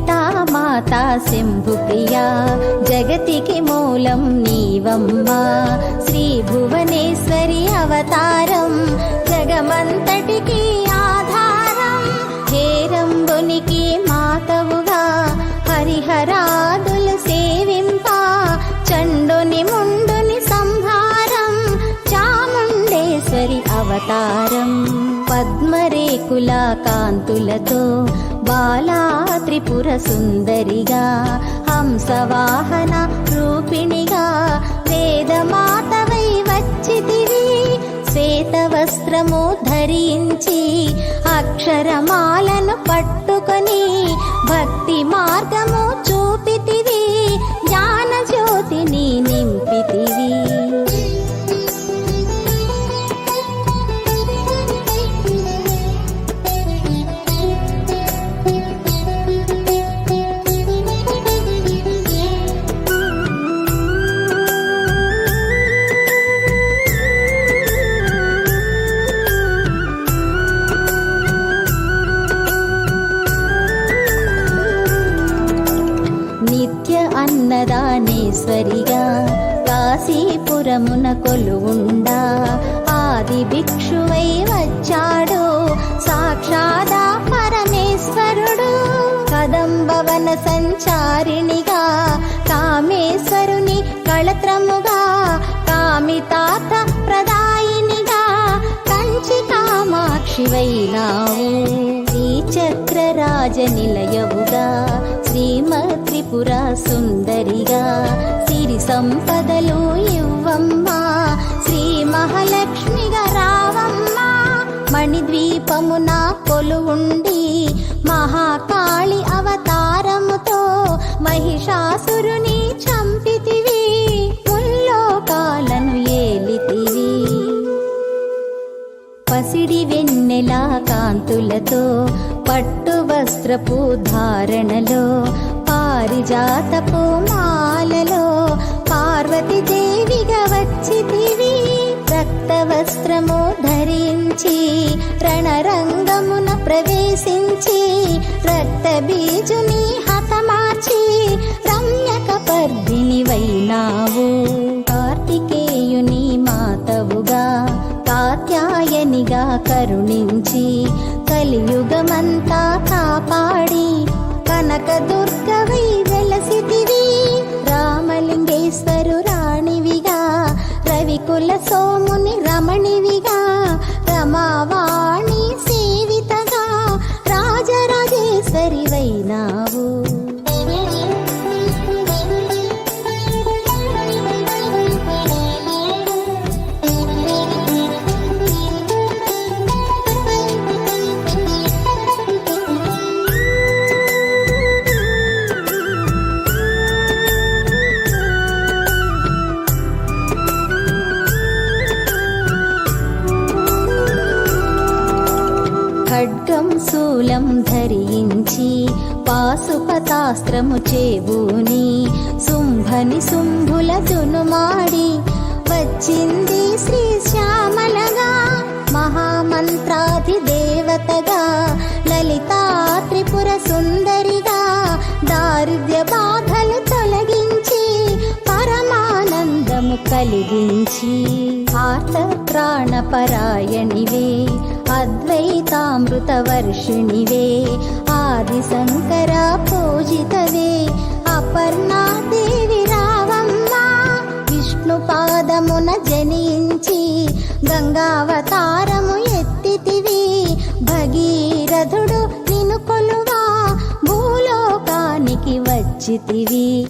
సీతామాతా శంభుప్రియా జగతికి మూలం నీవమ్మా శ్రీ భువనేశ్వరి అవతారం జగమంతటికి ఆధారం హేరంబునికి మాతవుగా హరిహరాదులు సేవింప చండుని ముండుని సంహారం చాముండేశ్వరి అవతారం పద్మరేకుల కాంతులతో బాలా త్రిపుర సుందరిగా హంసవాహన రూపిణిగా వేదమాతవై వచ్చితివి శ్వేత వస్త్రము ధరించి అక్షరమాలను పట్టుకొని భక్తి మార్గము చూపితివి జ్ఞాన జ్యోతిని నింపితివి అన్నదానేశ్వరిగా కాశీపురమున కొలువుండా ఆది భిక్షువై వచ్చాడు సాక్షాదా పరమేశ్వరుడు కదంబవన సంచారిణిగా కామేశ్వరుని కళత్రముగా కామితార్థ ప్రదాయినిగా కంచి కామాక్షివైనావు శ్రీచక్రరాజ నిలయవుగా శ్రీమద్ త్రిపుర సుందరిగా సిరి సంపదలు ఇవ్వమ్మా శ్రీ మహాలక్ష్మిగా రావమ్మా మణిద్వీపమున కొలువుండి మహాకాళి అవతారముతో మహిషాసురుని చంపితివి ముల్లోకాలను ఏలితివి పసిడి వెన్నెల కాంతులతో పట్టు వస్త్రపు ధారణలో పారిజాతపు మాలలో పార్వతీ దేవిగా వచ్చితివి రక్త వస్త్రము ధరించి రణరంగమున ప్రవేశించి రక్త బీజుని హతమార్చి రమ్యక పర్ధిని వైనావు కార్తికేయుని మాతవుగా కాత్యాయనిగా కరుణించి కలియుగమంతా కాపాడి కనక దుర్గవై వెలసితివి రామలింగేశ్వరు రాణివిగా రవికుల సోముని రమణివిగా రమావాణి సేవితగా రాజరాజేశ్వరి వైనావు ఖడ్గం శూలం ధరించి పాశుపతాస్త్రము చేబూని శుంభని శుంభుల దునుమాడి వచ్చింది శ్రీ శ్యామలగా మహామంత్రాధి దేవతగా లలితా త్రిపుర సుందరిగా దారిద్ర్య బాధలు తొలగించి పరమానందము కలిగించి ఆర్త ప్రాణపరాయణివే అద్వైతామృత వర్షిణివే ఆది శంకర పూజితవే అపర్ణాదేవి రావమ్మా విష్ణు పాదమున జనించి గంగావతారము ఎత్తితివి భగీరథుడు నిన్ను కొలువా భూలోకానికి వచ్చితివి